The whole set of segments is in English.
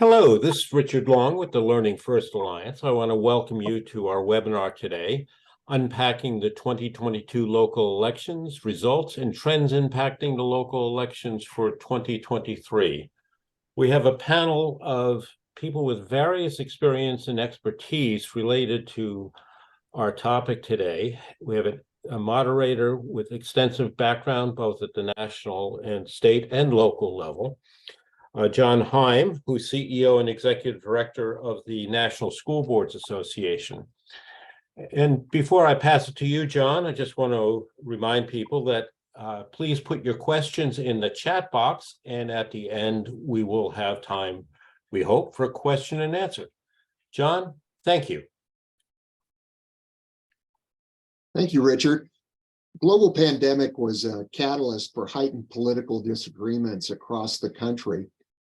Hello, this is Richard Long with the Learning First Alliance. I want to welcome you to our webinar today, Unpacking the 2022 Local Elections, Results and Trends Impacting the Local Elections for 2023. We have a panel of people with various experience and expertise related to our topic today. We have a moderator with extensive background both at the national and state and local level. John Heim, who's CEO and Executive Director of the National School Boards Association. And before I pass it to you, John, I just want to remind people that please put your questions in the chat box, and at the end, we will have time, we hope, for a question and answer. John, thank you. Thank you, Richard. Global pandemic was a catalyst for heightened political disagreements across the country.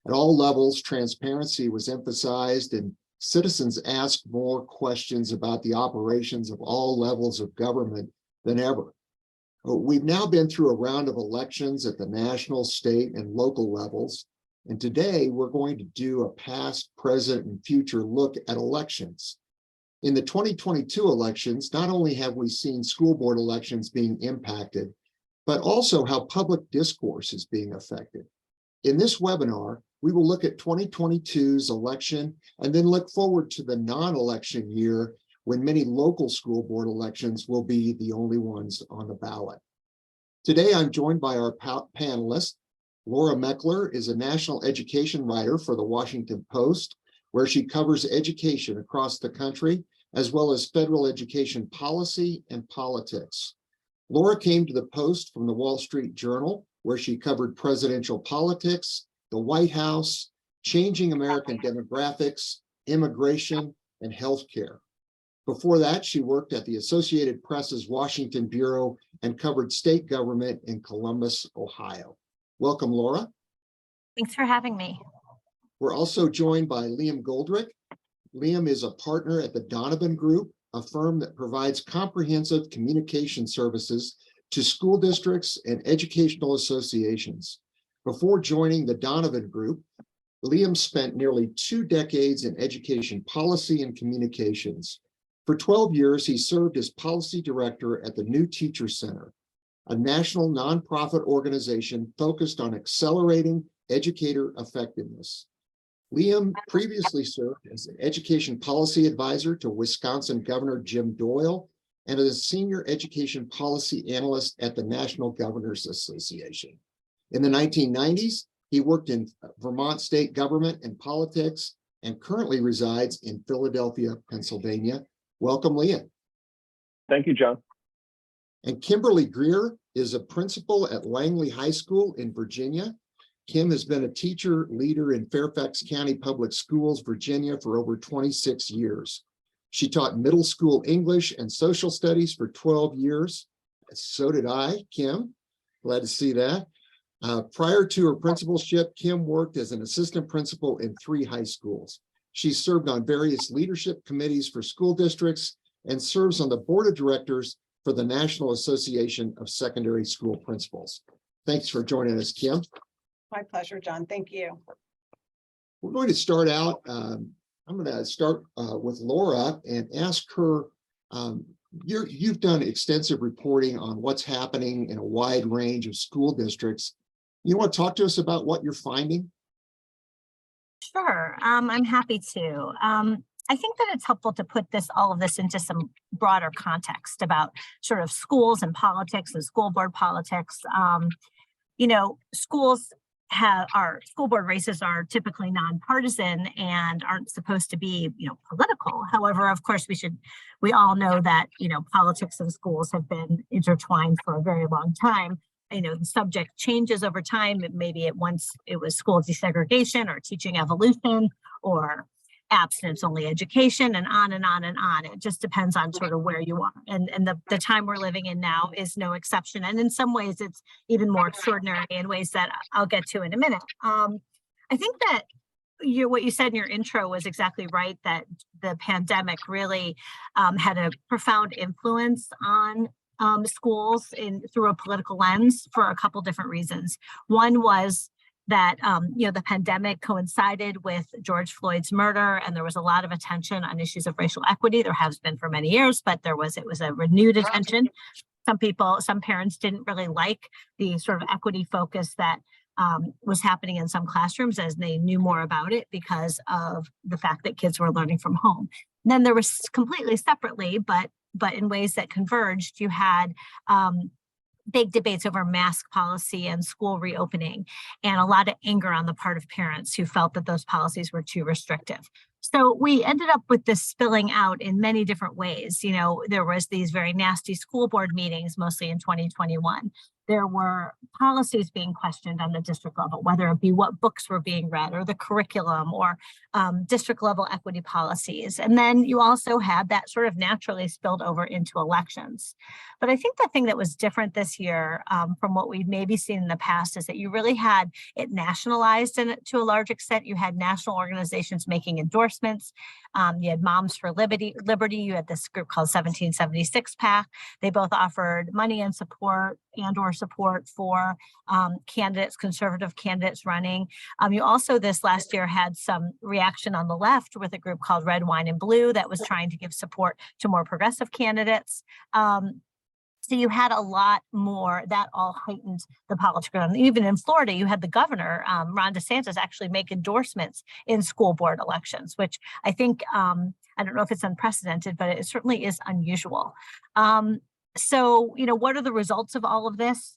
At all levels, transparency was emphasized and citizens asked more questions about the operations of all levels of government than ever. We've now been through a round of elections at the national, state, and local levels. And today we're going to do a past, present, and future look at elections. In the 2022 elections, not only have we seen school board elections being impacted, but also how public discourse is being affected. In this webinar, we will look at 2022's election and then look forward to the non-election year when many local school board elections will be the only ones on the ballot. Today, I'm joined by our panelists. Laura Meckler is a national education writer for the Washington Post, where she covers education across the country, as well as federal education policy and politics. Laura came to the Post from the Wall Street Journal, where she covered presidential politics, the White House, changing American demographics, immigration, and healthcare. Before that, she worked at the Associated Press's Washington Bureau and covered state government in Columbus, Ohio. Welcome, Laura. Thanks for having me. We're also joined by Liam Goldrick. Liam is a partner at the Donovan Group, a firm that provides comprehensive communication services to school districts and educational associations. Before joining the Donovan Group, Liam spent nearly 2 decades in education policy and communications. For 12 years, he served as policy director at the New Teacher Center, a national nonprofit organization focused on accelerating educator effectiveness. Liam previously served as an education policy advisor to Wisconsin Governor Jim Doyle and as a senior education policy analyst at the National Governors Association. In the 1990s, he worked in Vermont state government and politics and currently resides in Philadelphia, Pennsylvania. Welcome, Liam. Thank you, John. And Kimberly Greer is a principal at Langley High School in Virginia. Kim has been a teacher leader in Fairfax County Public Schools, Virginia for over 26 years. She taught middle school English and social studies for 12 years. So did I, Kim. Glad to see that. Prior to her principalship, Kim worked as an assistant principal in 3 high schools. She served on various leadership committees for school districts and serves on the board of directors for the National Association of Secondary School Principals. Thanks for joining us, Kim. My pleasure, John. Thank you. We're going to start out, I'm going to start with Laura and ask her, you've done extensive reporting on what's happening in a wide range of school districts. You want to talk to us about what you're finding? Sure, I'm happy to. I think that it's helpful to put all of this into some broader context about sort of schools and politics and school board politics. Our school board races are typically nonpartisan and aren't supposed to be, political. However, of course, we all know that, politics and schools have been intertwined for a very long time. The subject changes over time. Maybe once it was school desegregation or teaching evolution or abstinence-only education, and on and on and on. It just depends on sort of where you are. And the time we're living in now is no exception. And in some ways, it's even more extraordinary in ways that I'll get to in a minute. I think that what you said in your intro was exactly right, that the pandemic really had a profound influence on schools through a political lens for a couple different reasons. One was that, the pandemic coincided with George Floyd's murder, and there was a lot of attention on issues of racial equity. There has been for many years, but it was a renewed attention. Some parents didn't really like the sort of equity focus that was happening in some classrooms as they knew more about it because of the fact that kids were learning from home. And then there was completely separately, but in ways that converged, you had big debates over mask policy and school reopening, and a lot of anger on the part of parents who felt that those policies were too restrictive. So we ended up with this spilling out in many different ways. There was these very nasty school board meetings, mostly in 2021. There were policies being questioned on the district level, whether it be what books were being read or the curriculum or district level equity policies. And then you also had that sort of naturally spilled over into elections. But I think the thing that was different this year from what we've maybe seen in the past is that you really had it nationalized, and to a large extent, you had national organizations making endorsements. You had Moms for Liberty. You had this group called 1776 PAC. They both offered money and support support for conservative candidates running. You also this last year had some reaction on the left with a group called Red, Wine, and Blue that was trying to give support to more progressive candidates. So you had a lot more that all heightened the politics. Even in Florida, you had the governor, Ron DeSantis, actually make endorsements in school board elections, which I think, I don't know if it's unprecedented, but it certainly is unusual. So, what are the results of all of this?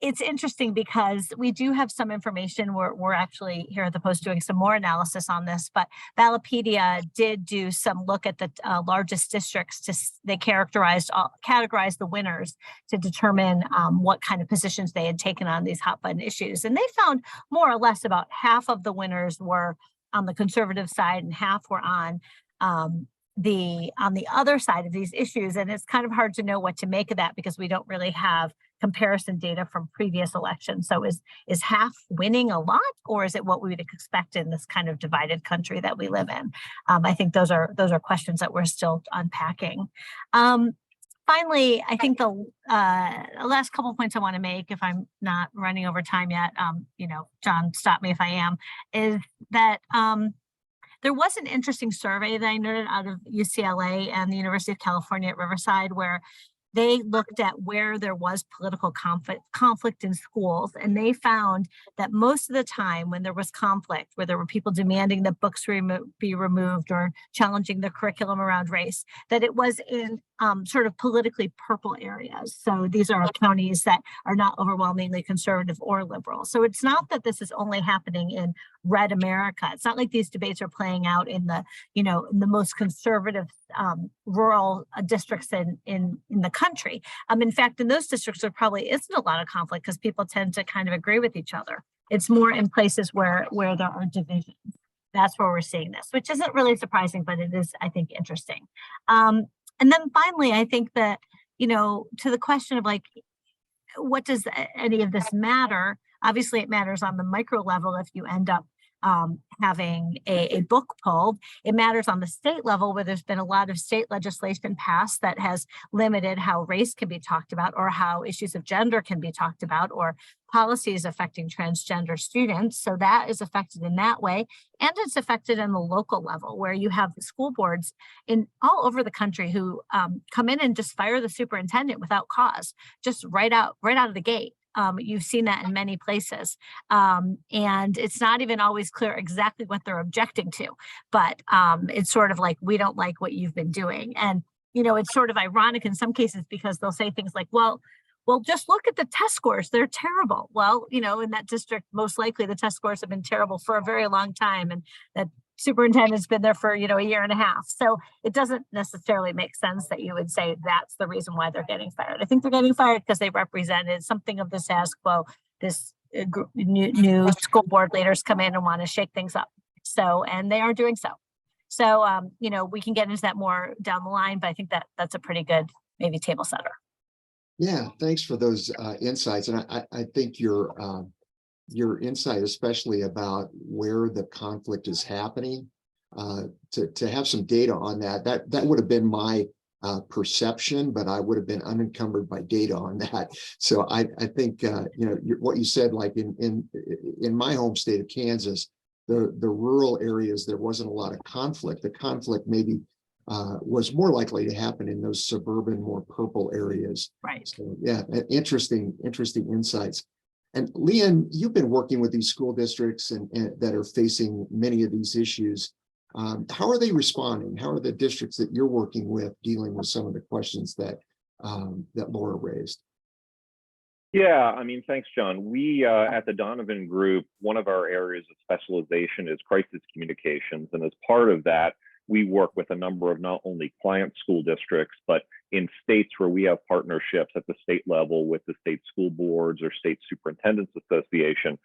It's interesting because we do have some information. We're actually here at the Post doing some more analysis on this, but Ballotpedia did do some look at the largest districts. They categorized the winners to determine what kind of positions they had taken on these hot button issues. And they found more or less about half of the winners were on the conservative side and half were on the other side of these issues. And it's kind of hard to know what to make of that because we don't really have comparison data from previous elections. So is half winning a lot, or is it what we would expect in this kind of divided country that we live in? I think those are questions that we're still unpacking. Finally, I think the last couple of points I want to make, if I'm not running over time yet, John, stop me if I am, is that there was an interesting survey that I noted out of UCLA and the University of California at Riverside, where they looked at where there was political conflict in schools, and they found that most of the time when there was conflict, where there were people demanding that books be removed or challenging the curriculum around race, that it was in sort of politically purple areas. So these are counties that are not overwhelmingly conservative or liberal. So it's not that this is only happening in red America. It's not like these debates are playing out in the, in the most conservative rural districts in the country. In fact, in those districts, there probably isn't a lot of conflict because people tend to kind of agree with each other. It's more in places where there are divisions. That's where we're seeing this, which isn't really surprising, but it is, I think, interesting. And then finally, I think that, to the question of like, what does any of this matter? Obviously, it matters on the micro level if you end up having a book pulled. It matters on the state level, where there's been a lot of state legislation passed that has limited how race can be talked about, or how issues of gender can be talked about, or policies affecting transgender students. So that is affected in that way. And it's affected in the local level, where you have the school boards in all over the country who come in and just fire the superintendent without cause, just right out of the gate. You've seen that in many places. And it's not even always clear exactly what they're objecting to, but it's sort of like, we don't like what you've been doing. And, it's sort of ironic in some cases because they'll say things like, well, just look at the test scores. They're terrible. Well, in that district, most likely the test scores have been terrible for a very long time. And that superintendent's been there for, a year and a half. So it doesn't necessarily make sense that you would say that's the reason why they're getting fired. I think they're getting fired because they represented something of the status quo. This new school board leaders come in and want to shake things up. So, and they are doing so. So, we can get into that more down the line, but I think that's a pretty good, maybe table setter. Yeah, thanks for those insights. And I think your insight, especially about where the conflict is happening, to have some data on that would have been my perception, but I would have been unencumbered by data on that. So I think what you said, like in my home state of Kansas, the rural areas, there wasn't a lot of conflict. The conflict maybe was more likely to happen in those suburban, more purple areas. Right. So yeah, interesting insights. And Leanne, you've been working with these school districts and that are facing many of these issues. How are they responding? How are the districts that you're working with dealing with some of the questions that that Laura raised? Yeah, I mean, thanks, John. We at the Donovan Group, one of our areas of specialization is crisis communications. And as part of that, we work with a number of not only client school districts, but in states where we have partnerships at the state level with the state school boards or state superintendents association.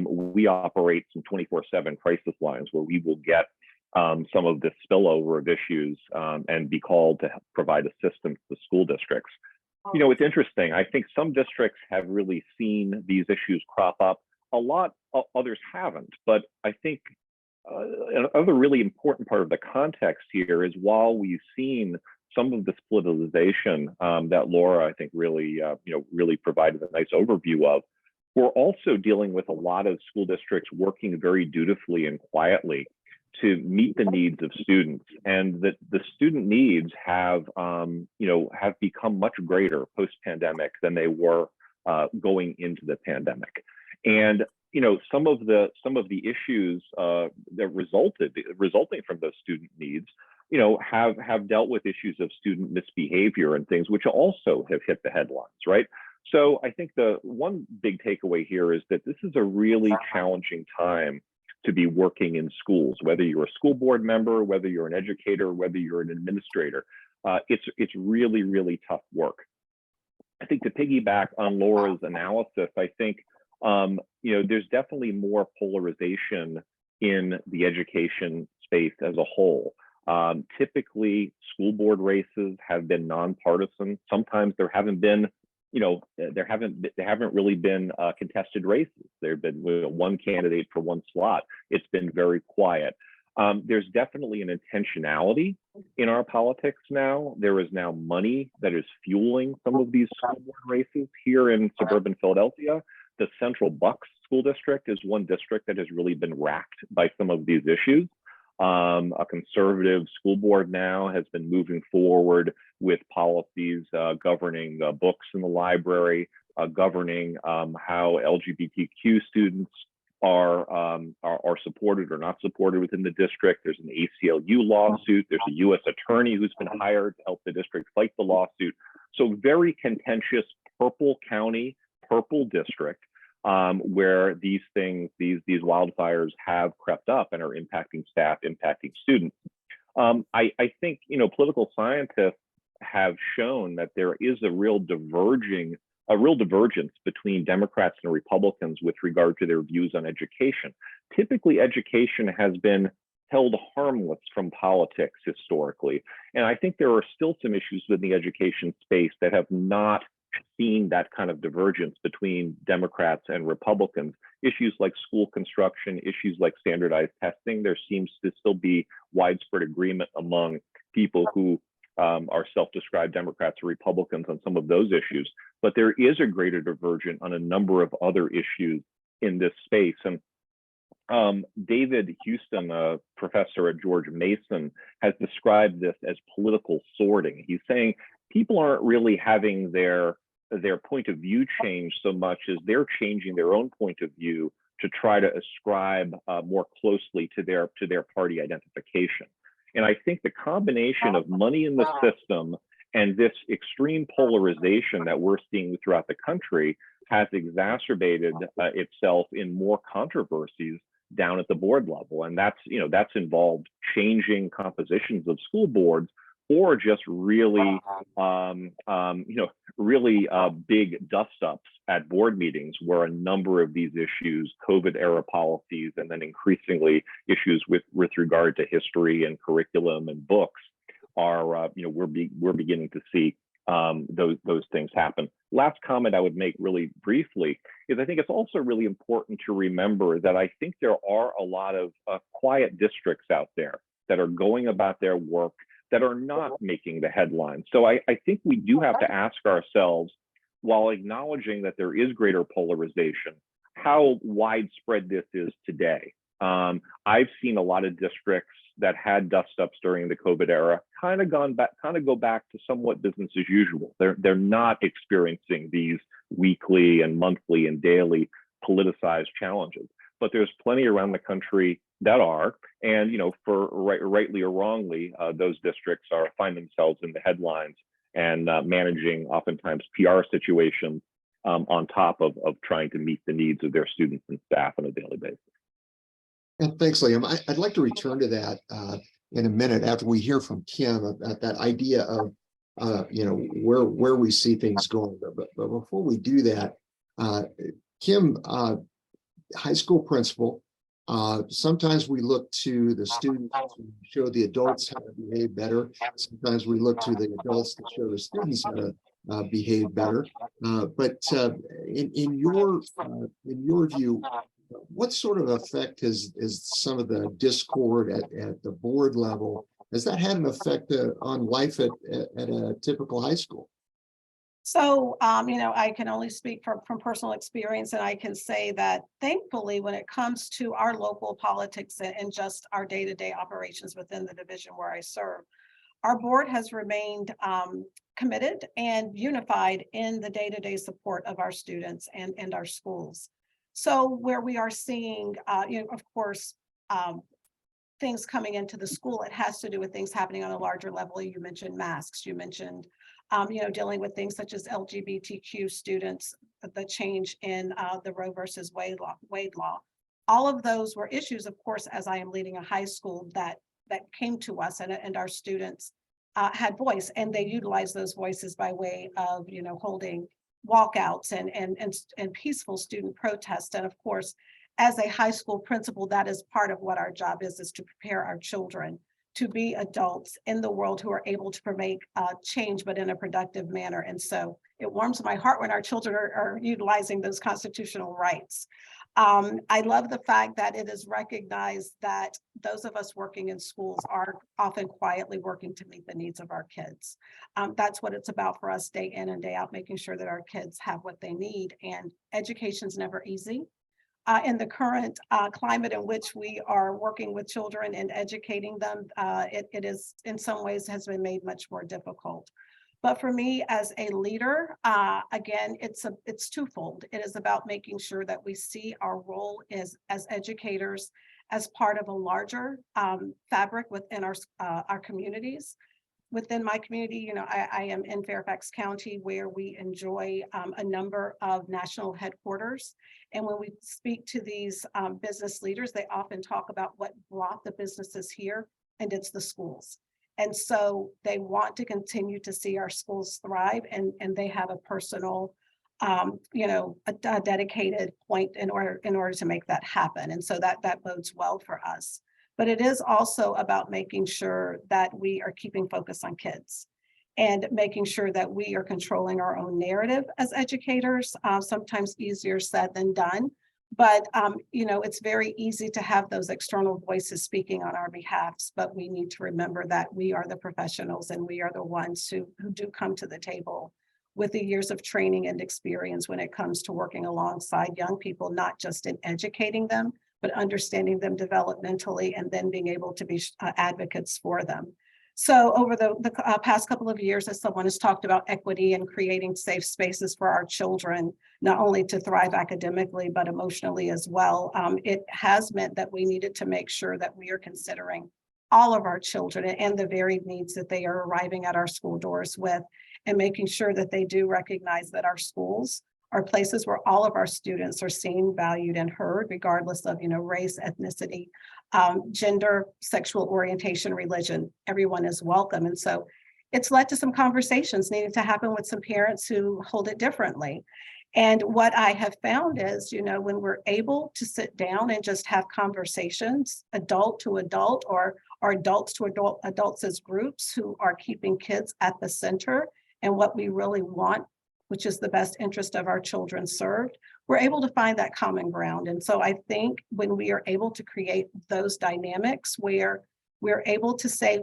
We operate some 24/7 crisis lines where we will get some of this spillover of issues and be called to provide assistance to school districts. You know, it's interesting. I think some districts have really seen these issues crop up. A lot others haven't. But I think another really important part of the context here is while we've seen some of this politicization that Laura, I think, really, really provided a nice overview of, we're also dealing with a lot of school districts working very dutifully and quietly to meet the needs of students, and that the student needs have become much greater post-pandemic than they were going into the pandemic. And some of the issues that resulting from those student needs, have dealt with issues of student misbehavior and things, which also have hit the headlines, right? So I think the one big takeaway here is that this is a really challenging time to be working in schools, whether you're a school board member, whether you're an educator, whether you're an administrator. It's really, really tough work. I think to piggyback on Laura's analysis, I think there's definitely more polarization in the education space as a whole. Typically, school board races have been nonpartisan. Sometimes there haven't been there haven't really been contested races. There have been one candidate for one slot. It's been very quiet. There's definitely an intentionality in our politics now. There is now money that is fueling some of these school board races here in suburban Philadelphia. The Central Bucks School District is one district that has really been racked by some of these issues. A conservative school board now has been moving forward with policies governing books in the library, governing how LGBTQ students are supported or not supported within the district. There's an ACLU lawsuit. There's a U.S. attorney who's been hired to help the district fight the lawsuit. So very contentious purple county, purple district, where these wildfires have crept up and are impacting staff, impacting students. I think political scientists have shown that there is a real divergence between Democrats and Republicans with regard to their views on education. Typically, education has been held harmless from politics historically, and I think there are still some issues within the education space that have not seen that kind of divergence between Democrats and Republicans. Issues like school construction, issues like standardized testing, there seems to still be widespread agreement among people who are self-described Democrats or Republicans on some of those issues. But there is a greater divergence on a number of other issues in this space. And David Houston, a professor at George Mason, has described this as political sorting. He's saying people aren't really having their point of view change so much as they're changing their own point of view to try to ascribe more closely to their party identification. And I think the combination of money in the system and this extreme polarization that we're seeing throughout the country has exacerbated itself in more controversies down at the board level. And that's involved changing compositions of school boards, or just really, really big dust-ups at board meetings where a number of these issues, COVID-era policies, and then increasingly issues with regard to history and curriculum and books are, we're beginning to see those things happen. Last comment I would make really briefly is I think it's also really important to remember that I think there are a lot of quiet districts out there that are going about their work, that are not making the headlines. So I think we do have to ask ourselves, while acknowledging that there is greater polarization, how widespread this is today. I've seen a lot of districts that had dust-ups during the COVID era kind of go back to somewhat business as usual. They're not experiencing these weekly and monthly and daily politicized challenges, but there's plenty around the country that are, and for rightly or wrongly, those districts find themselves in the headlines and managing oftentimes PR situations on top of trying to meet the needs of their students and staff on a daily basis. And thanks, Liam. I'd like to return to that in a minute after we hear from Kim about that idea of where we see things going. But before we do that, Kim, high school principal, sometimes we look to the students to show the adults how to behave better. Sometimes we look to the adults to show the students how to behave better. But in your view, what sort of effect is some of the discord at the board level? Has that had an effect on life at a typical high school? So, I can only speak from personal experience, and I can say that thankfully, when it comes to our local politics and just our day-to-day operations within the division where I serve, our board has remained committed and unified in the day-to-day support of our students and our schools. So where we are seeing, of course, things coming into the school, it has to do with things happening on a larger level. You mentioned masks, you mentioned, dealing with things such as LGBTQ students, the change in the Roe versus Wade law. All of those were issues, of course, as I am leading a high school that came to us, and our students had voice, and they utilized those voices by way of, holding walkouts and peaceful student protests. And of course, as a high school principal, that is part of what our job is to prepare our children to be adults in the world who are able to make change, but in a productive manner. And so it warms my heart when our children are utilizing those constitutional rights. I love the fact that it is recognized that those of us working in schools are often quietly working to meet the needs of our kids. That's what it's about for us day in and day out, making sure that our kids have what they need. And education's never easy. In the current climate in which we are working with children and educating them, it is in some ways has been made much more difficult. But for me as a leader, again, it's twofold. It is about making sure that we see our role as educators as part of a larger fabric within our communities. Within my community, I am in Fairfax County, where we enjoy a number of national headquarters. And when we speak to these business leaders, they often talk about what brought the businesses here, and it's the schools. And so they want to continue to see our schools thrive, and they have a personal, a dedicated point in order to make that happen. And so that bodes well for us. But it is also about making sure that we are keeping focus on kids and making sure that we are controlling our own narrative as educators. Sometimes easier said than done. But, it's very easy to have those external voices speaking on our behalves, but we need to remember that we are the professionals, and we are the ones who do come to the table with the years of training and experience when it comes to working alongside young people, not just in educating them, but understanding them developmentally and then being able to be advocates for them. So over the past couple of years, as someone has talked about equity and creating safe spaces for our children, not only to thrive academically, but emotionally as well, it has meant that we needed to make sure that we are considering all of our children and the varied needs that they are arriving at our school doors with, and making sure that they do recognize that our schools are places where all of our students are seen, valued, and heard, regardless of, race, ethnicity, gender, sexual orientation, religion. Everyone is welcome. And so it's led to some conversations needing to happen with some parents who hold it differently. And what I have found is, when we're able to sit down and just have conversations, adult to adult, or adults to adults as groups who are keeping kids at the center and what we really want, which is the best interest of our children served, we're able to find that common ground. And so I think when we are able to create those dynamics where we're able to say,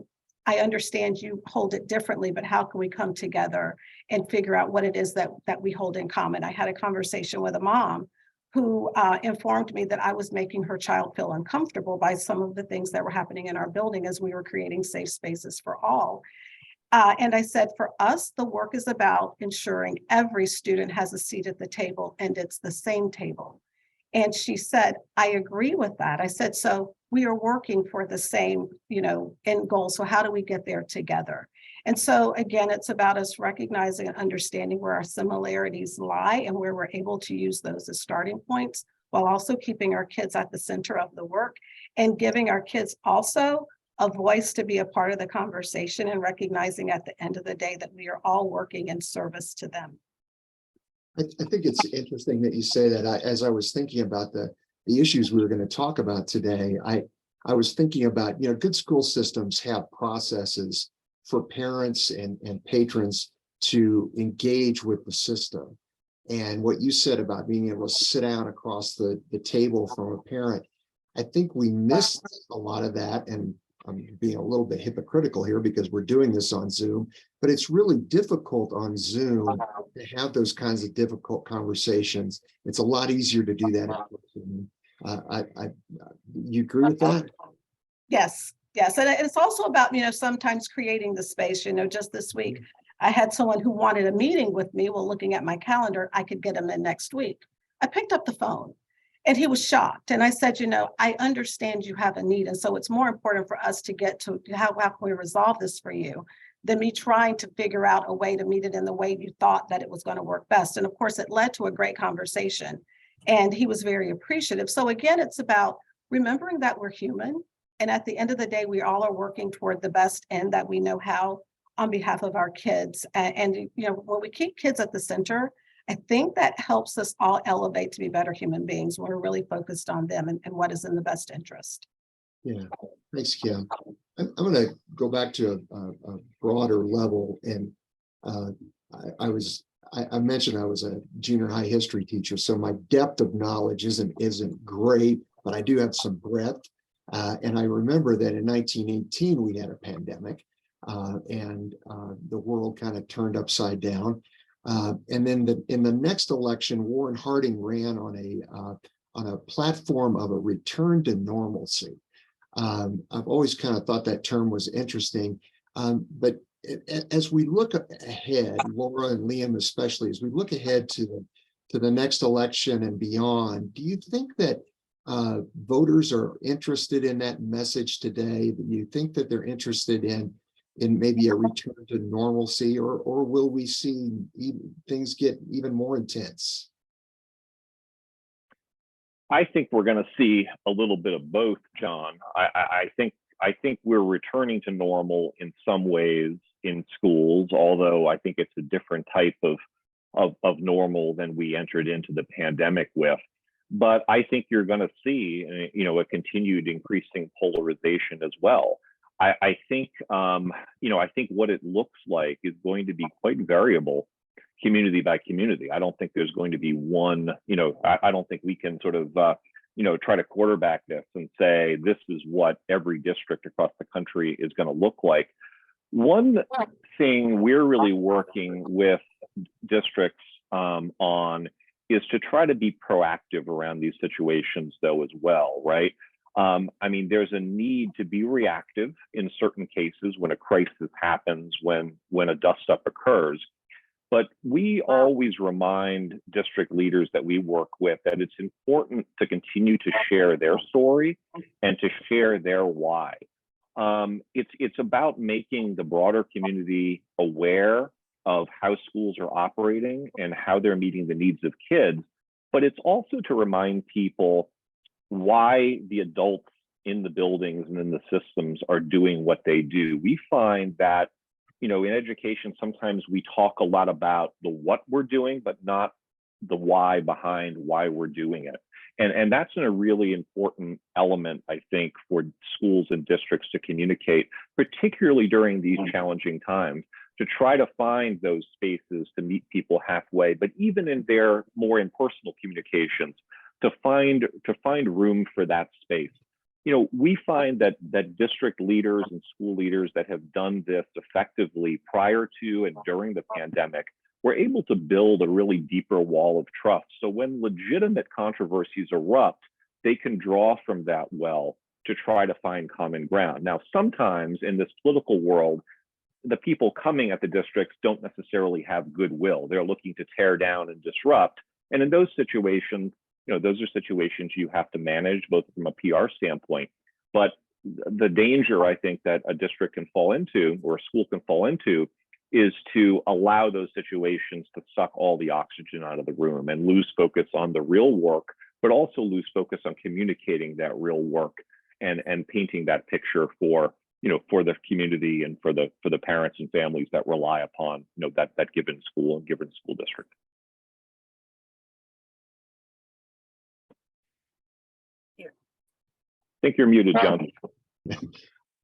I understand you hold it differently, but how can we come together and figure out what it is that we hold in common? I had a conversation with a mom who informed me that I was making her child feel uncomfortable by some of the things that were happening in our building as we were creating safe spaces for all. And I said, for us, the work is about ensuring every student has a seat at the table and it's the same table. And she said, I agree with that. I said, so we are working for the same, end goal. So how do we get there together? And so again, it's about us recognizing and understanding where our similarities lie and where we're able to use those as starting points, while also keeping our kids at the center of the work and giving our kids also a voice to be a part of the conversation, and recognizing at the end of the day that we are all working in service to them. I think it's interesting that you say that. As I was thinking about the issues we were going to talk about today, I was thinking about, good school systems have processes for parents and patrons to engage with the system. And what you said about being able to sit down across the table from a parent, I think we missed a lot of that. And I'm being a little bit hypocritical here because we're doing this on Zoom, but it's really difficult on Zoom to have those kinds of difficult conversations. It's a lot easier to do that in person. You agree with that? Yes, and it's also about, sometimes creating the space. Just this week, I had someone who wanted a meeting with me. Well, looking at my calendar, I could get him in next week. I picked up the phone. And he was shocked. And I said, I understand you have a need. And so it's more important for us to get to how can we resolve this for you than me trying to figure out a way to meet it in the way you thought that it was going to work best. And of course, it led to a great conversation. And he was very appreciative. So again, it's about remembering that we're human. And at the end of the day, we all are working toward the best end that we know how on behalf of our kids. And when we keep kids at the center, I think that helps us all elevate to be better human beings when we're really focused on them and what is in the best interest. Yeah, thanks, Kim. I'm going to go back to a broader level. And I mentioned I was a junior high history teacher, so my depth of knowledge isn't great, but I do have some breadth. And I remember that in 1918 we had a pandemic, and the world kind of turned upside down. And then in the next election, Warren Harding ran on a platform of a return to normalcy. I've always kind of thought that term was interesting, but as we look ahead, Laura and Liam especially, as we look ahead to the next election and beyond, do you think that voters are interested in that message today? Do you think that they're interested in maybe a return to normalcy, or will we see things get even more intense? I think we're going to see a little bit of both, John. I think we're returning to normal in some ways in schools, although I think it's a different type of normal than we entered into the pandemic with. But I think you're going to see, a continued increasing polarization as well. I think what it looks like is going to be quite variable, community by community. I don't think there's going to be one, I don't think we can sort of, try to quarterback this and say, this is what every district across the country is going to look like. One thing we're really working with districts on is to try to be proactive around these situations though as well, right? There's a need to be reactive in certain cases when a crisis happens, when a dust up occurs. But we always remind district leaders that we work with that it's important to continue to share their story and to share their why. It's about making the broader community aware of how schools are operating and how they're meeting the needs of kids. But it's also to remind people why the adults in the buildings and in the systems are doing what they do. We find that, in education, sometimes we talk a lot about the what we're doing, but not the why behind why we're doing it. And that's a really important element, I think, for schools and districts to communicate, particularly during these challenging times, to try to find those spaces to meet people halfway, but even in their more impersonal communications, to find room for that space. we find that district leaders and school leaders that have done this effectively prior to and during the pandemic were able to build a really deeper wall of trust. So when legitimate controversies erupt, they can draw from that well to try to find common ground. Now, sometimes in this political world, the people coming at the districts don't necessarily have goodwill. They're looking to tear down and disrupt. And in those situations, those are situations you have to manage both from a PR standpoint. But the danger I think that a district can fall into or a school can fall into is to allow those situations to suck all the oxygen out of the room and lose focus on the real work, but also lose focus on communicating that real work and painting that picture for the community and for the parents and families that rely upon that given school and given school district. I think you're muted, John.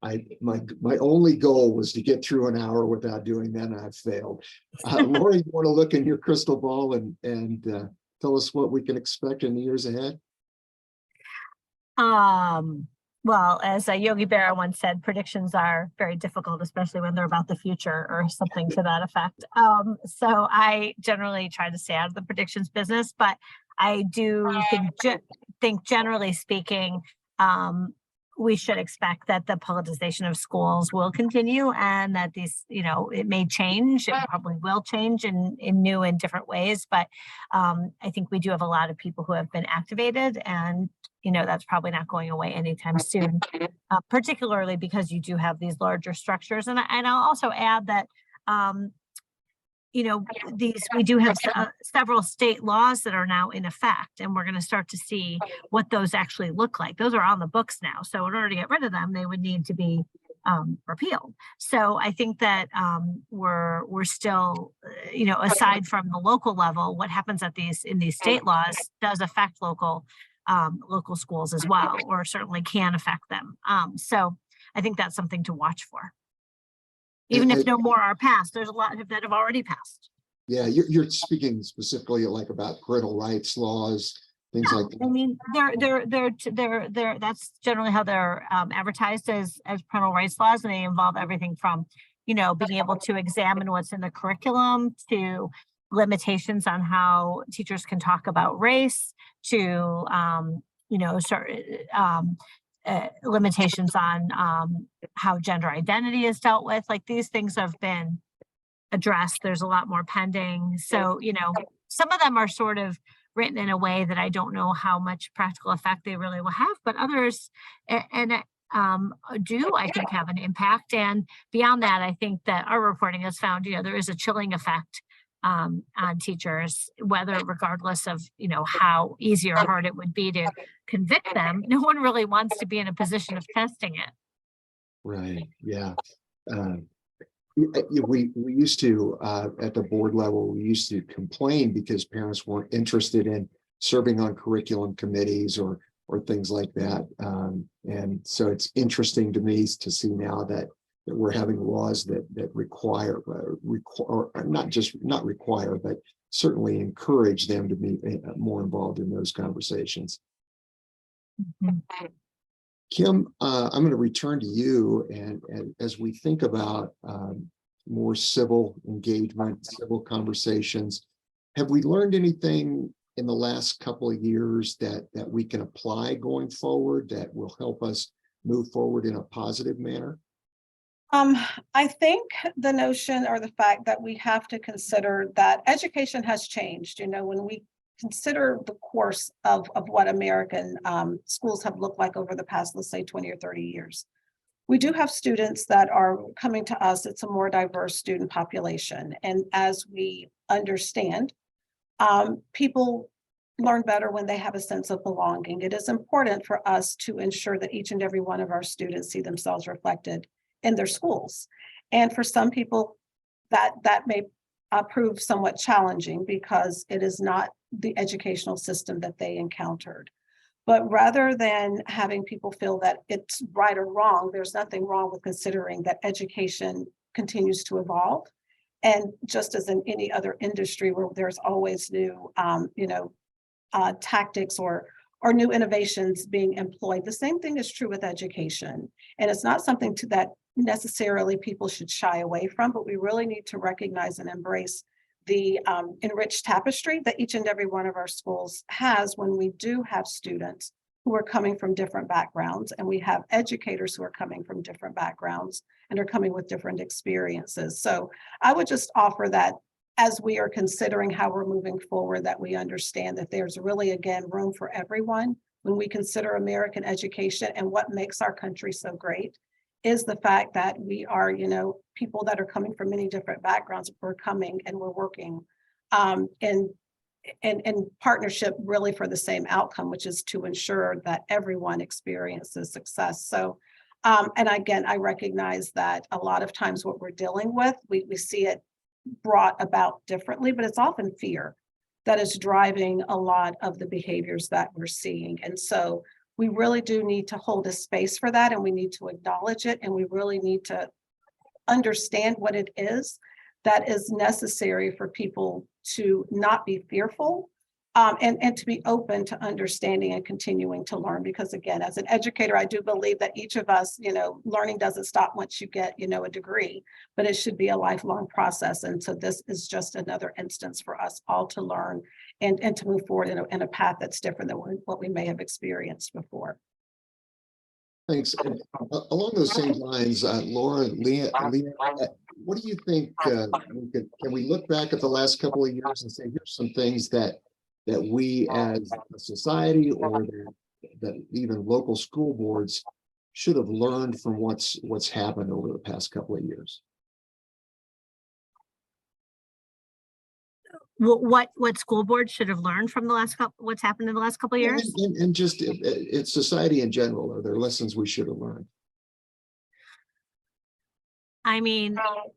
My only goal was to get through an hour without doing that, and I've failed. Lori, you want to look in your crystal ball and tell us what we can expect in the years ahead? Well, as Yogi Berra once said, predictions are very difficult, especially when they're about the future or something to that effect. So I generally try to stay out of the predictions business, but I do think generally speaking, we should expect that the politicization of schools will continue and that these, it may change, it probably will change in new and different ways. But I think we do have a lot of people who have been activated and, that's probably not going away anytime soon, particularly because you do have these larger structures. And I'll also add that, we do have several state laws that are now in effect, and we're going to start to see what those actually look like. Those are on the books now. So in order to get rid of them, they would need to be repealed. So I think that we're still, aside from the local level, what happens in these state laws does affect local schools as well, or certainly can affect them. So I think that's something to watch for. Even if no more are passed, there's a lot that have already passed. Yeah, you're speaking specifically like about parental rights laws, things like that. I mean, they're that's generally how they're advertised as parental rights laws, and they involve everything from, being able to examine what's in the curriculum to limitations on how teachers can talk about race to, limitations on how gender identity is dealt with. Like these things have been addressed. There's a lot more pending. So, some of them are sort of written in a way that I don't know how much practical effect they really will have, but others do, I think, have an impact. And beyond that, I think that our reporting has found, there is a chilling effect on teachers, whether regardless of, how easy or hard it would be to convict them. No one really wants to be in a position of testing it. Right. Yeah. We used to, at the board level, we used to complain because parents weren't interested in serving on curriculum committees or things like that. And so it's interesting to me to see now that we're having laws that require, or not require, but certainly encourage them to be more involved in those conversations. Mm-hmm. Kim, I'm going to return to you, and as we think about more civil engagement, civil conversations, have we learned anything in the last couple of years that we can apply going forward that will help us move forward in a positive manner? I think the notion or the fact that we have to consider that education has changed. When we consider the course of what American schools have looked like over the past, let's say 20 or 30 years. We do have students that are coming to us. It's a more diverse student population. And as we understand, people learn better when they have a sense of belonging. It is important for us to ensure that each and every one of our students see themselves reflected in their schools. And for some people, that may prove somewhat challenging because it is not the educational system that they encountered. But rather than having people feel that it's right or wrong, there's nothing wrong with considering that education continues to evolve. And just as in any other industry where there's always new, tactics or or new innovations being employed. The same thing is true with education. And it's not something that necessarily people should shy away from, but we really need to recognize and embrace the enriched tapestry that each and every one of our schools has when we do have students who are coming from different backgrounds, and we have educators who are coming from different backgrounds and are coming with different experiences. So I would just offer that as we are considering how we're moving forward, that we understand that there's really, again, room for everyone when we consider American education. And what makes our country so great is the fact that we are, people that are coming from many different backgrounds. We're coming and we're working in partnership really for the same outcome, which is to ensure that everyone experiences success. So, and again, I recognize that a lot of times what we're dealing with, we see it brought about differently, but it's often fear that is driving a lot of the behaviors that we're seeing. And so we really do need to hold a space for that, and we need to acknowledge it, and we really need to understand what it is that is necessary for people to not be fearful, and to be open to understanding and continuing to learn. Because again, as an educator, I do believe that each of us, learning doesn't stop once you get, a degree, but it should be a lifelong process. And so this is just another instance for us all to learn and to move forward in a path that's different than what we may have experienced before. Thanks. And, along those same lines, Laura, Leah, what do you think? Can we look back at the last couple of years and say, here's some things that we as a society, or that even local school boards should have learned from what's happened over the past couple of years? What school boards should have learned from what's happened in the last couple of years? And just it's society in general. Are there lessons we should have learned? I mean, I'll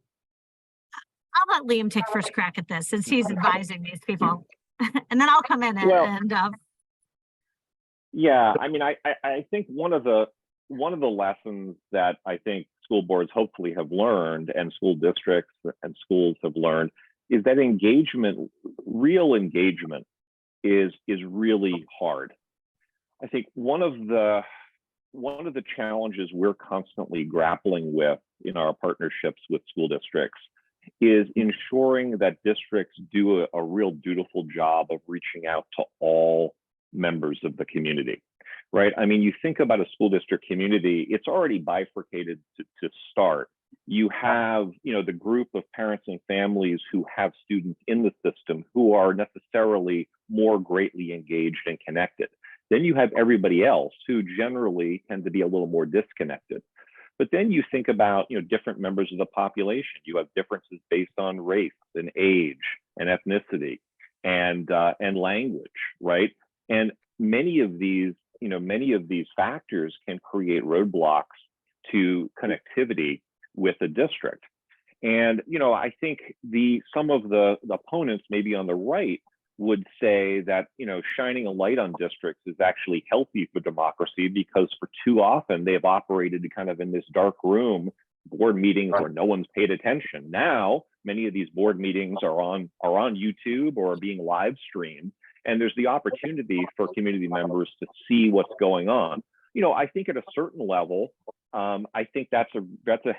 let Liam take first crack at this since he's advising these people. And then I'll come in yeah, I mean, I think one of the lessons that I think school boards hopefully have learned, and school districts and schools have learned, is that real engagement is really hard. I think one of the challenges we're constantly grappling with in our partnerships with school districts is ensuring that districts do a real dutiful job of reaching out to all members of the community, right? I mean, you think about a school district community, it's already bifurcated to start. You have, the group of parents and families who have students in the system who are necessarily more greatly engaged and connected. Then you have everybody else who generally tend to be a little more disconnected. But then you think about, different members of the population. You have differences based on race and age and ethnicity and language, right? And many of these factors can create roadblocks to connectivity with the district. And, I think some of the opponents maybe on the right would say that, shining a light on districts is actually healthy for democracy, because for too often they've operated kind of in this dark room, board meetings where no one's paid attention. Now, many of these board meetings are on YouTube or are being live streamed, and there's the opportunity for community members to see what's going on. I think at a certain level, I think that's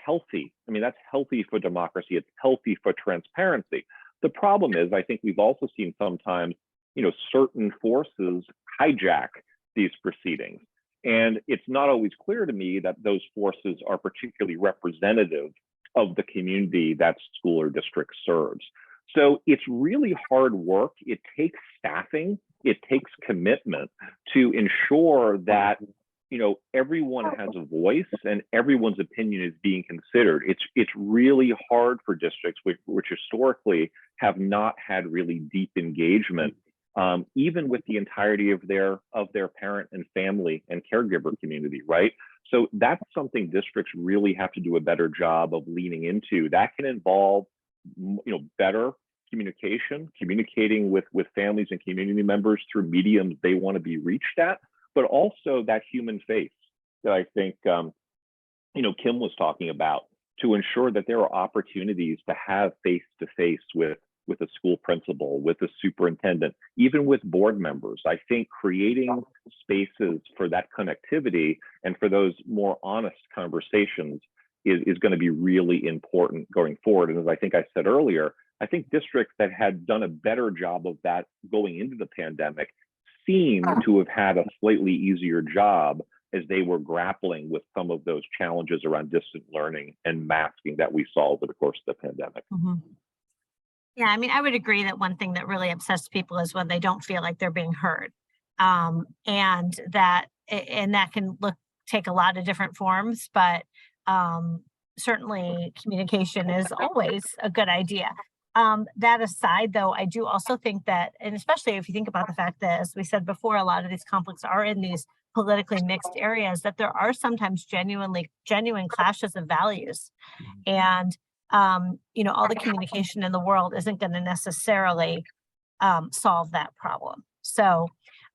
healthy. I mean, that's healthy for democracy. It's healthy for transparency. The problem is, I think we've also seen sometimes, certain forces hijack these proceedings. And it's not always clear to me that those forces are particularly representative of the community that school or district serves. So it's really hard work. It takes staffing. It takes commitment to ensure that everyone has a voice and everyone's opinion is being considered. It's really hard for districts which historically have not had really deep engagement, even with the entirety of their parent and family and caregiver community, right? So that's something districts really have to do a better job of leaning into. That can involve, better communicating with families and community members through mediums they want to be reached at, but also that human face that I think, Kim was talking about, to ensure that there are opportunities to have face-to-face with with a school principal, with a superintendent, even with board members. I think creating spaces for that connectivity and for those more honest conversations is going to be really important going forward. And as I think I said earlier, I think districts that had done a better job of that going into the pandemic seem to have had a slightly easier job as they were grappling with some of those challenges around distant learning and masking that we saw over the course of the pandemic. Yeah, I mean, I would agree that one thing that really upsets people is when they don't feel like they're being heard. And that can take a lot of different forms, but certainly communication is always a good idea. That aside, though, I do also think that, and especially if you think about the fact that, as we said before, a lot of these conflicts are in these politically mixed areas, that there are sometimes genuine clashes of values. And, all the communication in the world isn't going to necessarily solve that problem. So,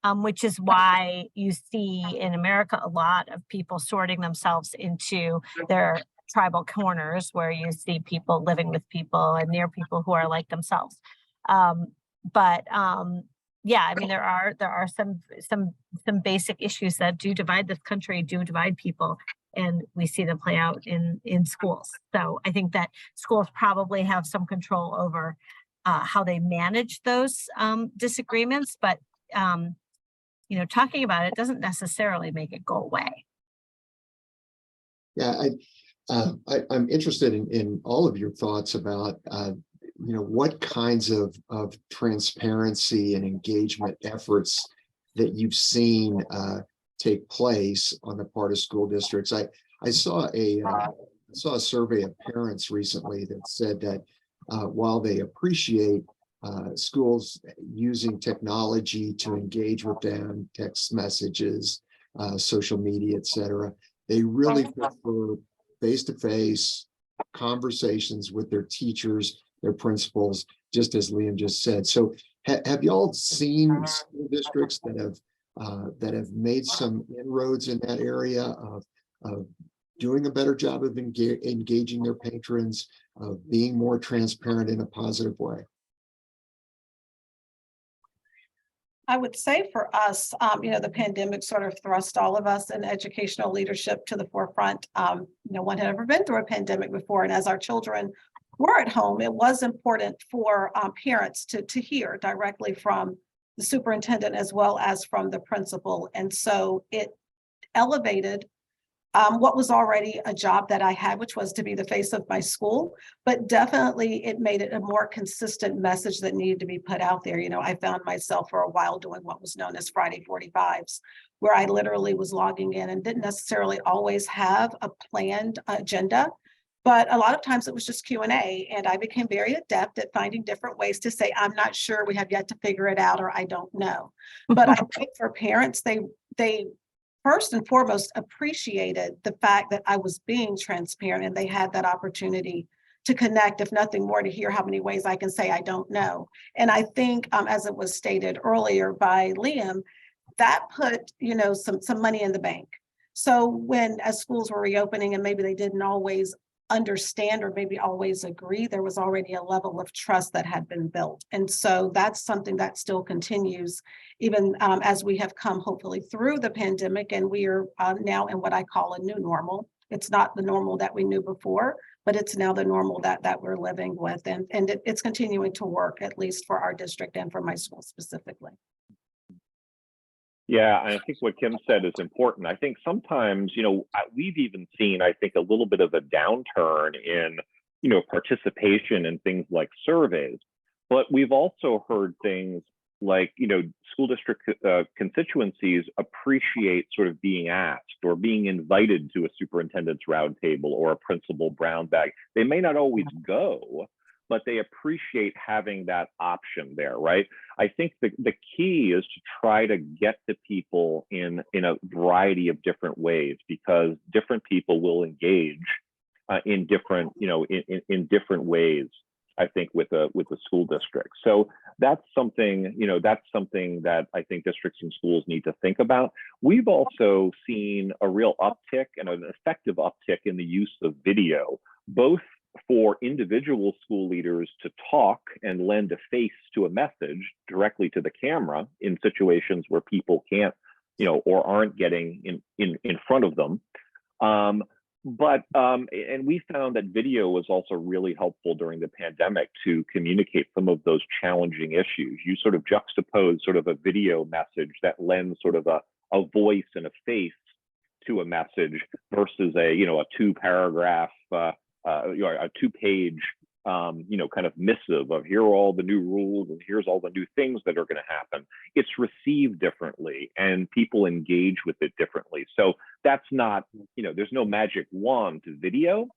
which is why you see in America a lot of people sorting themselves into their tribal corners, where you see people living with people and near people who are like themselves. Yeah, I mean, there are some basic issues that do divide this country, do divide people, and we see them play out in schools. So I think that schools probably have some control over how they manage those disagreements, but talking about it doesn't necessarily make it go away. Yeah, I'm interested in all of your thoughts about what kinds of transparency and engagement efforts that you've seen take place on the part of school districts. I saw a survey of parents recently that said that while they appreciate schools using technology to engage with them, text messages, social media, etc., they really prefer face-to-face conversations with their teachers, their principals, just as Liam just said. So have y'all seen school districts that have made some inroads in that area of doing a better job of engaging their patrons, of being more transparent in a positive way? I would say for us, the pandemic sort of thrust all of us in educational leadership to the forefront. No one had ever been through a pandemic before. And as our children were at home, it was important for parents to hear directly from the superintendent as well as from the principal. And so it elevated what was already a job that I had, which was to be the face of my school, but definitely it made it a more consistent message that needed to be put out there. I found myself for a while doing what was known as Friday 45s, where I literally was logging in and didn't necessarily always have a planned agenda, but a lot of times it was just Q&A, and I became very adept at finding different ways to say, I'm not sure, we have yet to figure it out, or I don't know. But I think for parents, they first and foremost appreciated the fact that I was being transparent, and they had that opportunity to connect, if nothing more, to hear how many ways I can say I don't know. And I think, as it was stated earlier by Liam, that put some money in the bank. So when, as schools were reopening and maybe they didn't always understand or maybe always agree, there was already a level of trust that had been built. And so that's something that still continues even as we have come hopefully through the pandemic, and we are now in what I call a new normal. It's not the normal that we knew before, but it's now the normal that we're living with, and it's continuing to work, at least for our district and for my school specifically. Yeah, I think what Kim said is important. I think sometimes, we've even seen, I think, a little bit of a downturn in, participation in things like surveys, but we've also heard things like, school district constituencies appreciate sort of being asked or being invited to a superintendent's roundtable or a principal brown bag. They may not always go, but they appreciate having that option there, right? I think the key is to try to get to people in a variety of different ways, because different people will engage in different, in different ways, I think, with the school district. So that's something, that I think districts and schools need to think about. We've also seen a real uptick and an effective uptick in the use of video, both for individual school leaders to talk and lend a face to a message directly to the camera in situations where people can't, or aren't getting in front of them. And we found that video was also really helpful during the pandemic to communicate some of those challenging issues. You sort of juxtapose sort of a video message that lends sort of a voice and a face to a message versus a 2-paragraph, a 2-page, kind of missive of here are all the new rules and here's all the new things that are going to happen. It's received differently and people engage with it differently. So that's not, there's no magic wand to video,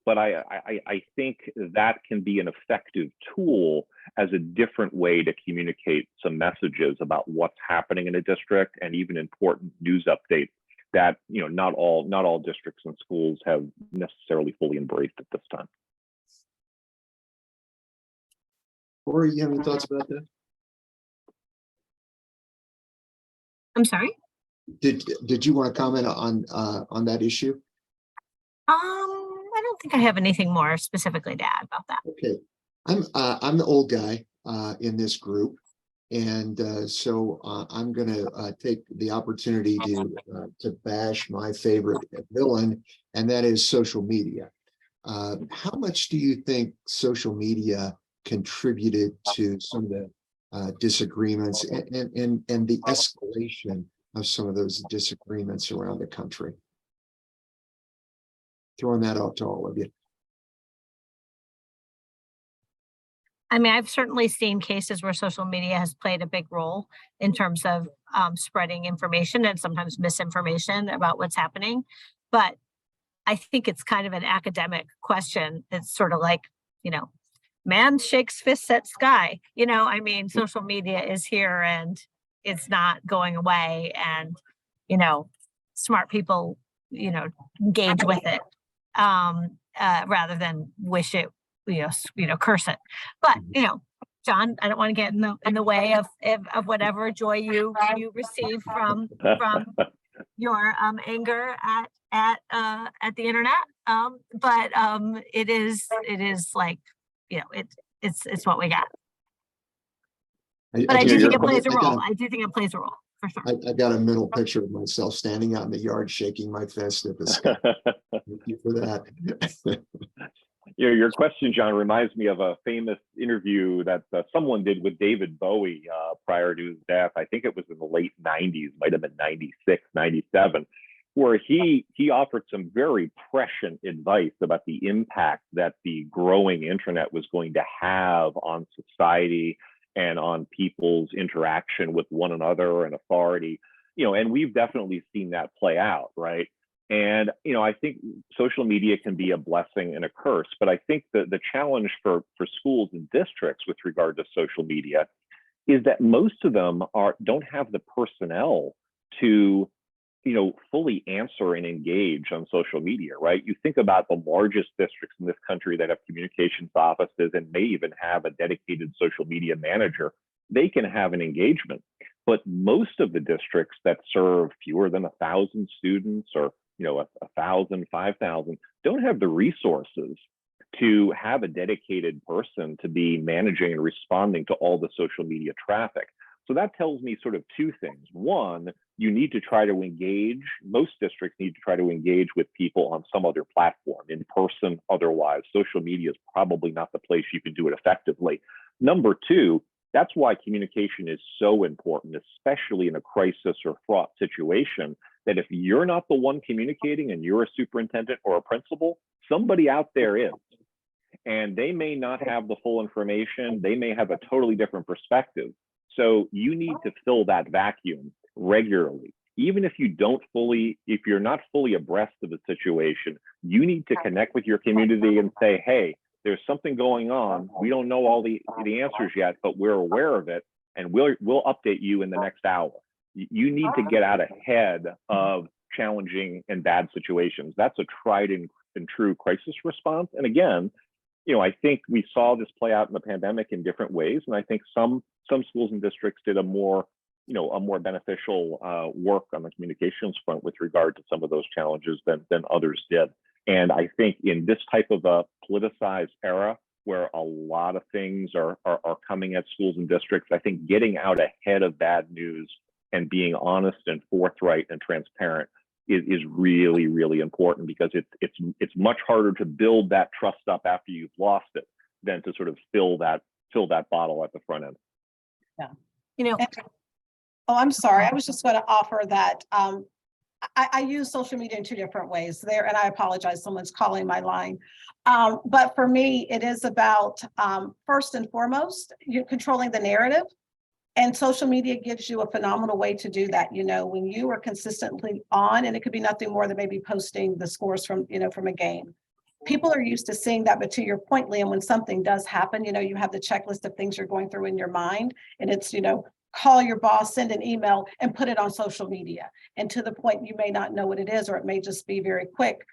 but I think that can be an effective tool as a different way to communicate some messages about what's happening in a district and even important news updates that not all districts and schools have necessarily fully embraced at this time. Corey, you have any thoughts about that? I'm sorry. Did you want to comment on that issue? I don't think I have anything more specifically to add about that. Okay, I'm the old guy in this group, and so I'm going to take the opportunity to bash my favorite villain, and that is social media. How much do you think social media contributed to some of the disagreements and the escalation of some of those disagreements around the country? Throwing that out to all of you. I mean, I've certainly seen cases where social media has played a big role in terms of spreading information and sometimes misinformation about what's happening. But I think it's kind of an academic question. It's sort of like, man shakes fists at sky. I mean, social media is here and it's not going away. And, smart people, engage with it rather than wish it, curse it. But, John, I don't want to get in the way of whatever joy you receive from your anger at the internet. But it is like, it's what we got. But I do think it plays a role. I do think it plays a role for sure. I got a mental picture of myself standing out in the yard, shaking my fist at the sky. Thank you for that. Your question, John, reminds me of a famous interview that someone did with David Bowie prior to his death. I think it was in the late 90s, might have been 96, 97, where he offered some very prescient advice about the impact that the growing internet was going to have on society and on people's interaction with one another and authority. And we've definitely seen that play out, right? And, I think social media can be a blessing and a curse, but I think that the challenge for schools and districts with regard to social media is that most of them don't have the personnel to, fully answer and engage on social media, right? You think about the largest districts in this country that have communications offices and may even have a dedicated social media manager. They can have an engagement, but most of the districts that serve fewer than 1,000 students or 1,000, 5,000 don't have the resources to have a dedicated person to be managing and responding to all the social media traffic. So that tells me sort of two things. One, you need to try to engage, most districts need to try to engage with people on some other platform, in person, otherwise. Social media is probably not the place you can do it effectively. Number two, that's why communication is so important, especially in a crisis or fraught situation, that if you're not the one communicating and you're a superintendent or a principal, somebody out there is. And they may not have the full information. They may have a totally different perspective. So you need to fill that vacuum regularly. Even if you're not fully abreast of the situation, you need to connect with your community and say, hey, there's something going on. We don't know all the answers yet, but we're aware of it, and we'll update you in the next hour. You need to get out ahead of challenging and bad situations. That's a tried and true crisis response. And again, I think we saw this play out in the pandemic in different ways, and I think some schools and districts did a more beneficial work on the communications front with regard to some of those challenges than others did. And I think in this type of a politicized era where a lot of things are coming at schools and districts, I think getting out ahead of bad news and being honest and forthright and transparent is really, really important, because it's much harder to build that trust up after you've lost it than to sort of fill that bottle at the front end. Yeah. You know, Oh, I'm sorry. I was just going to offer that I use social media in two different ways there, and I apologize, someone's calling my line. But for me, it is about first and foremost, you're controlling the narrative. And social media gives you a phenomenal way to do that. You know, when you are consistently on, and it could be nothing more than maybe posting the scores from, from a game. People are used to seeing that, but to your point, Liam, when something does happen, you have the checklist of things you're going through in your mind, and it's, call your boss, send an email, and put it on social media. And to the point, you may not know what it is, or it may just be very quick,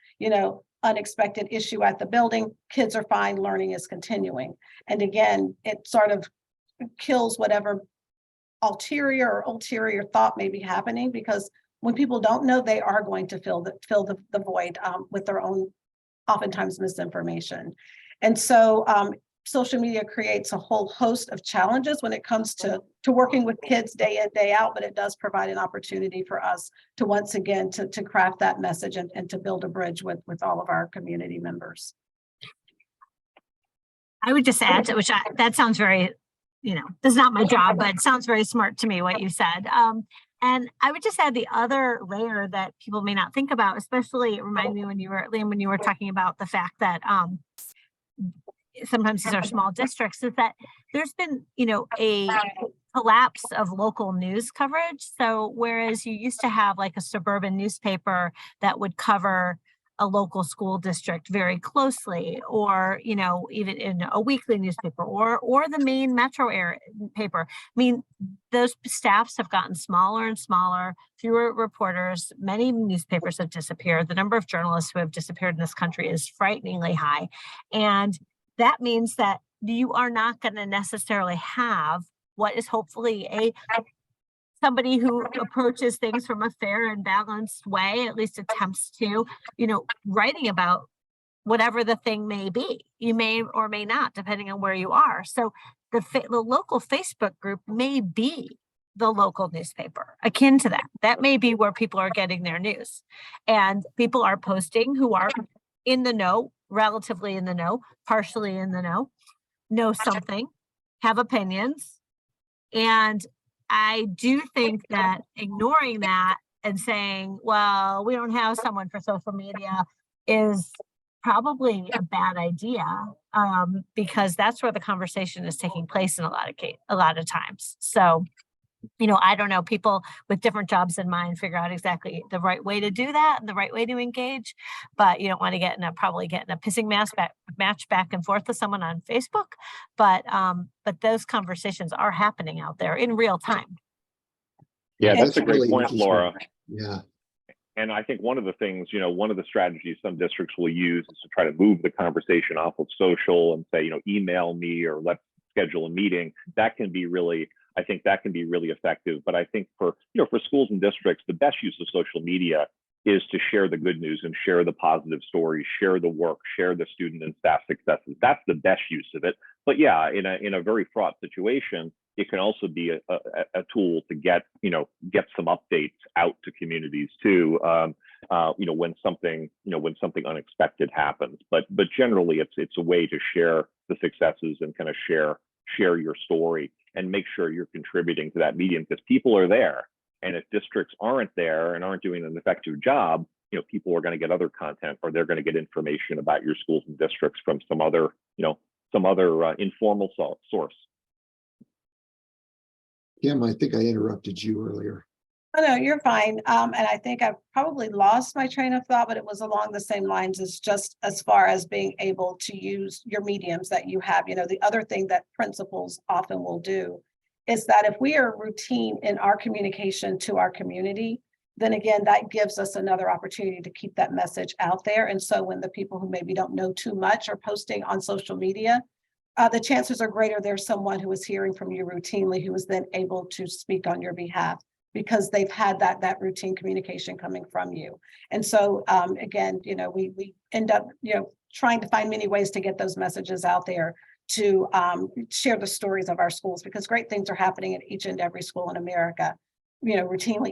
unexpected issue at the building, kids are fine, learning is continuing. And again, it sort of kills whatever ulterior thought may be happening, because when people don't know, they are going to fill the void with their own, oftentimes, misinformation. And so social media creates a whole host of challenges when it comes to working with kids day in, day out, but it does provide an opportunity for us to once again to craft that message and to build a bridge with all of our community members. I would just add to which that sounds very, this is not my job, but it sounds very smart to me what you said. And I would just add the other layer that people may not think about, especially it reminded me Liam, when you were talking about the fact that sometimes these are small districts, is that there's been, a collapse of local news coverage. So whereas you used to have like a suburban newspaper that would cover a local school district very closely, or, even in a weekly newspaper or the main metro area paper. I mean, those staffs have gotten smaller and smaller, fewer reporters, many newspapers have disappeared. The number of journalists who have disappeared in this country is frighteningly high. And that means that you are not going to necessarily have what is hopefully somebody who approaches things from a fair and balanced way, at least attempts to, writing about whatever the thing may be. You may or may not, depending on where you are. So the local Facebook group may be the local newspaper, akin to that. That may be where people are getting their news. And people are posting who are in the know, relatively in the know, partially in the know something, have opinions. And I do think that ignoring that and saying, well, we don't have someone for social media is probably a bad idea, because that's where the conversation is taking place in a lot of times. So, I don't know, people with different jobs in mind figure out exactly the right way to do that and the right way to engage, but you don't want to probably get in a pissing match back and forth with someone on Facebook. But those conversations are happening out there in real time. Yeah, that's a great really point, Laura. Yeah. And I think one of the things, one of the strategies some districts will use is to try to move the conversation off of social and say, email me or let's schedule a meeting. That can be really effective. But I think for schools and districts, the best use of social media is to share the good news and share the positive stories, share the work, share the student and staff successes. That's the best use of it. But yeah, in a very fraught situation, it can also be a tool to get some updates out to communities too. When something unexpected happens. But generally, it's a way to share the successes and kind of share your story and make sure you're contributing to that medium, because people are there. And if districts aren't there and aren't doing an effective job, people are going to get other content, or they're going to get information about your schools and districts from some other informal source. Kim, I think I interrupted you earlier. Oh, no, you're fine. And I think I've probably lost my train of thought, but it was along the same lines as just as far as being able to use your mediums that you have. The other thing that principals often will do is that if we are routine in our communication to our community, then again, that gives us another opportunity to keep that message out there. And so when the people who maybe don't know too much are posting on social media, the chances are greater there's someone who is hearing from you routinely who is then able to speak on your behalf. because they've had that routine communication coming from you. And so again, we end up, trying to find many ways to get those messages out there to share the stories of our schools, because great things are happening at each and every school in America, routinely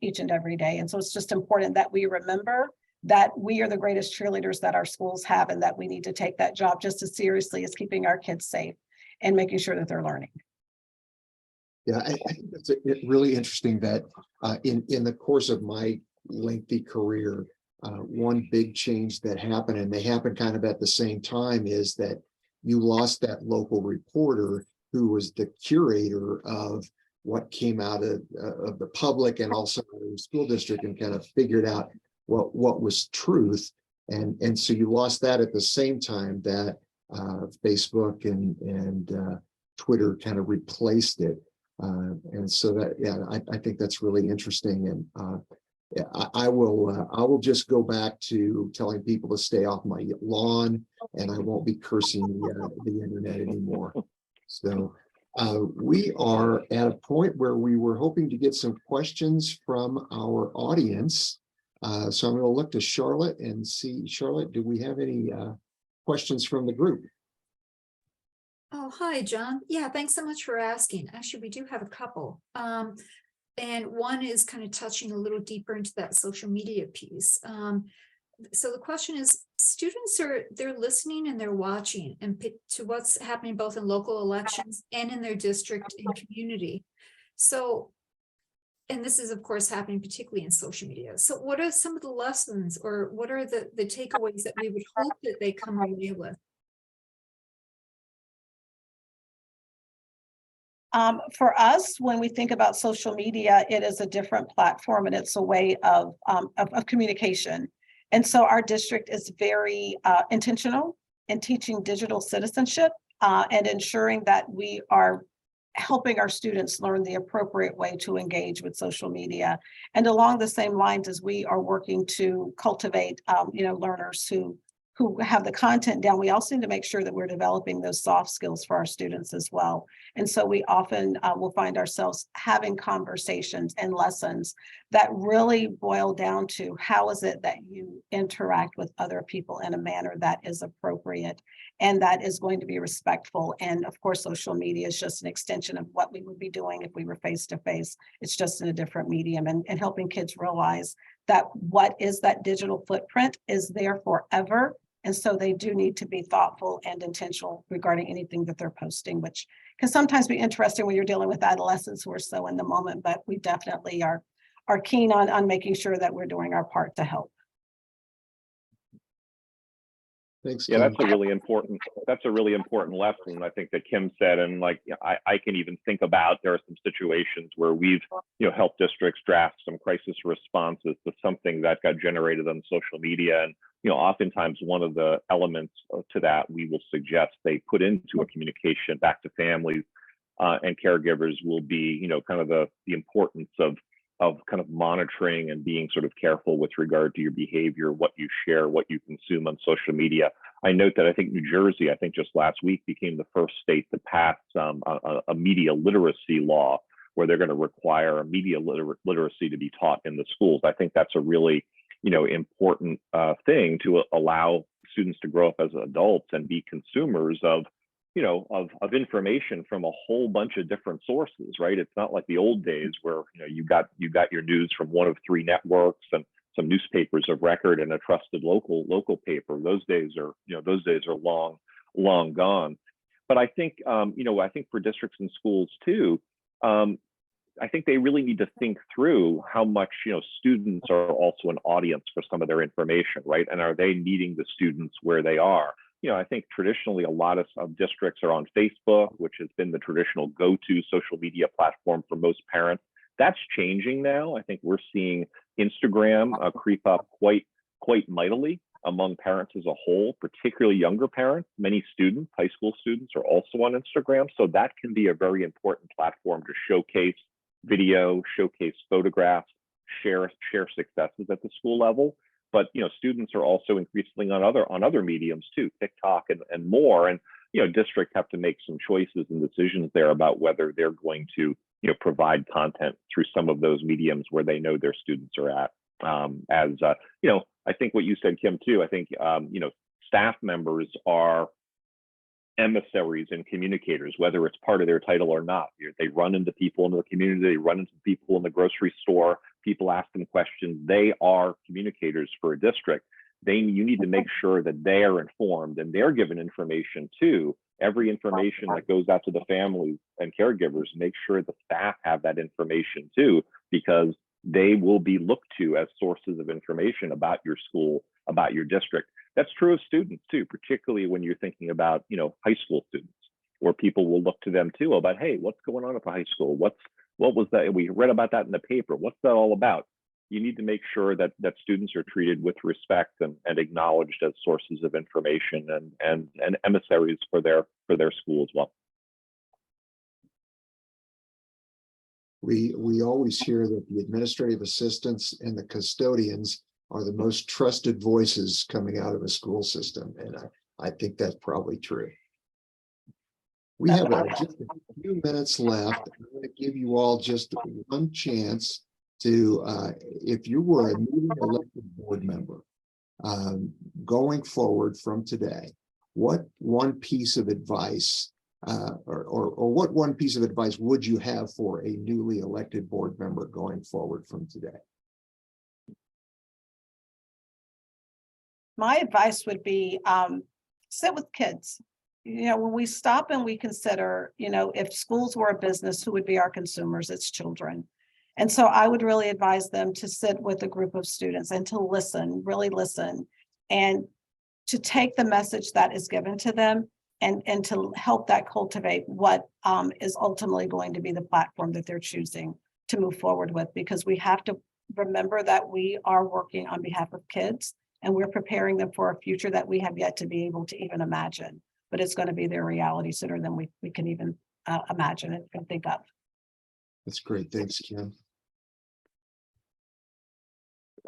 each and every day. And so it's just important that we remember that we are the greatest cheerleaders that our schools have, and that we need to take that job just as seriously as keeping our kids safe and making sure that they're learning. Yeah, I think that's really interesting that in the course of my lengthy career, one big change that happened, and they happened kind of at the same time, is that you lost that local reporter who was the curator of what came out of the public and also the school district, and kind of figured out what was truth. And so you lost that at the same time that Facebook and Twitter kind of replaced it. And so that, yeah, I think that's really interesting. And I will just go back to telling people to stay off my lawn, and I won't be cursing the internet anymore. So we are at a point where we were hoping to get some questions from our audience. So I'm going to look to Charlotte and see, Charlotte, do we have any questions from the group? Oh, hi, John. Yeah, thanks so much for asking. Actually, we do have a couple. And one is kind of touching a little deeper into that social media piece. So the question is, students they're listening and they're watching to what's happening both in local elections and in their district and community. So, and this is of course happening particularly in social media. So what are some of the lessons, or what are the takeaways that we would hope that they come away with? For us, when we think about social media, it is a different platform, and it's a way of communication. And so our district is very intentional in teaching digital citizenship and ensuring that we are helping our students learn the appropriate way to engage with social media. And along the same lines as we are working to cultivate, learners who have the content down, we also need to make sure that we're developing those soft skills for our students as well. And so we often will find ourselves having conversations and lessons that really boil down to how is it that you interact with other people in a manner that is appropriate and that is going to be respectful. And of course, social media is just an extension of what we would be doing if we were face to face. It's just in a different medium, and helping kids realize that what is that digital footprint is there forever. And so they do need to be thoughtful and intentional regarding anything that they're posting, which can sometimes be interesting when you're dealing with adolescents who are so in the moment, but we definitely are keen on making sure that we're doing our part to help. Thanks. Yeah, Kim. that's a really important lesson, I think, that Kim said. And like, I can even think about, there are some situations where we've, helped districts draft some crisis responses to something that got generated on social media. And, oftentimes one of the elements to that we will suggest they put into a communication back to families and caregivers will be, kind of the importance of kind of monitoring and being sort of careful with regard to your behavior, what you share, what you consume on social media. I note that I think New Jersey, just last week, became the first state to pass a media literacy law, where they're going to require a media literacy to be taught in the schools. I think that's a really, important thing to allow students to grow up as adults and be consumers of information from a whole bunch of different sources, right? It's not like the old days where you got your news from one of three networks and some newspapers of record and a trusted local paper. Those days are long gone. But I think I think for districts and schools too, I think they really need to think through how much students are also an audience for some of their information, right? And are they meeting the students where they are? I think traditionally a lot of districts are on Facebook, which has been the traditional go-to social media platform for most parents. That's changing now. I think we're seeing Instagram creep up quite mightily among parents as a whole, particularly younger parents. Many students, high school students, are also on Instagram. So that can be a very important platform to showcase video, showcase photographs, share successes at the school level. But students are also increasingly on other mediums too, TikTok and more. And districts have to make some choices and decisions there about whether they're going to provide content through some of those mediums where they know their students are at. I think what you said, Kim, too, I think, staff members are emissaries and communicators, whether it's part of their title or not. They run into people in the community, they run into people in the grocery store, people ask them questions. They are communicators for a district. You need to make sure that they are informed and they're given information too. Every information that goes out to the families and caregivers, make sure the staff have that information too, because they will be looked to as sources of information about your school, about your district. That's true of students too, particularly when you're thinking about, high school students, where people will look to them too about, hey, what's going on at the high school? What was that? We read about that in the paper. What's that all about? You need to make sure that students are treated with respect and acknowledged as sources of information and emissaries for their school as well. We always hear that the administrative assistants and the custodians are the most trusted voices coming out of a school system, and I think that's probably true. We have just a few minutes left. I'm going to give you all just one chance to, if you were a newly elected board member, going forward from today, what one piece of advice or what one piece of advice would you have for a newly elected board member going forward from today? My advice would be sit with kids. When we stop and we consider, if schools were a business, who would be our consumers? It's children. And so I would really advise them to sit with a group of students and to listen, really listen, and to take the message that is given to them and to help that cultivate what is ultimately going to be the platform that they're choosing to move forward with, because we have to remember that we are working on behalf of kids and we're preparing them for a future that we have yet to be able to even imagine, but it's going to be their reality sooner than we can even imagine and think of. That's great. Thanks, Kim.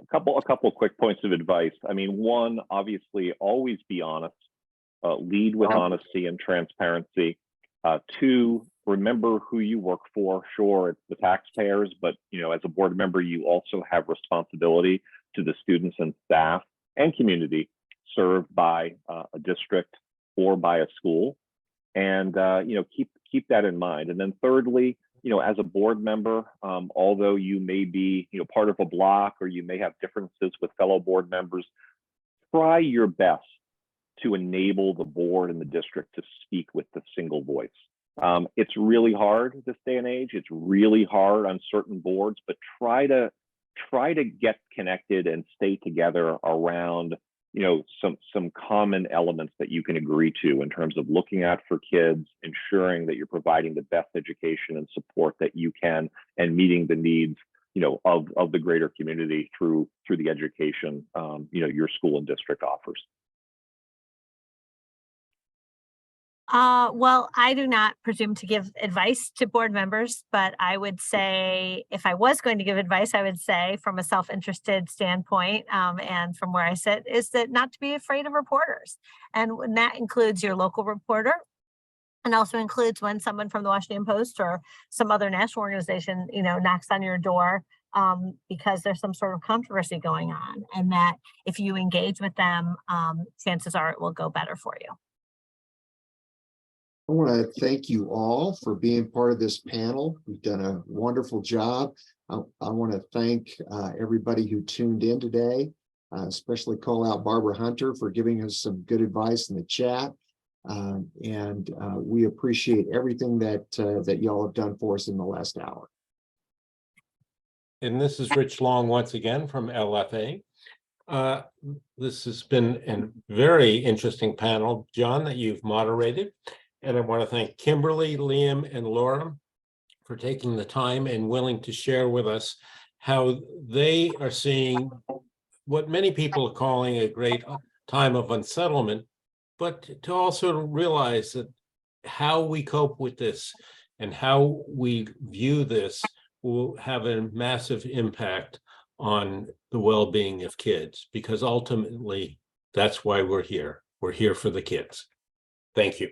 A couple quick points of advice. I mean, one, obviously, always be honest. Lead with honesty and transparency. Two, remember who you work for. Sure, it's the taxpayers, but as a board member, you also have responsibility to the students and staff and community served by a district or by a school, and keep that in mind. And then thirdly, as a board member, although you may be part of a block or you may have differences with fellow board members, try your best to enable the board and the district to speak with the single voice. It's really hard this day and age. It's really hard on certain boards, but try to get connected and stay together around some common elements that you can agree to in terms of looking out for kids, ensuring that you're providing the best education and support that you can, and meeting the needs of the greater community through the education your school and district offers. Well, I do not presume to give advice to board members, but I would say if I was going to give advice, I would say from a self-interested standpoint and from where I sit, is that not to be afraid of reporters. And that includes your local reporter, and also includes when someone from the Washington Post or some other national organization, knocks on your door because there's some sort of controversy going on. And that if you engage with them, chances are it will go better for you. I want to thank you all for being part of this panel. You've done a wonderful job. I want to thank everybody who tuned in today, especially call out Barbara Hunter for giving us some good advice in the chat. And we appreciate everything that y'all have done for us in the last hour. And this is Rich Long once again from LFA. This has been a very interesting panel, John, that you've moderated. And I want to thank Kimberly, Liam, and Laura for taking the time and willing to share with us how they are seeing what many people are calling a great time of unsettlement, but to also realize that how we cope with this and how we view this will have a massive impact on the well-being of kids, because ultimately that's why we're here. We're here for the kids. Thank you.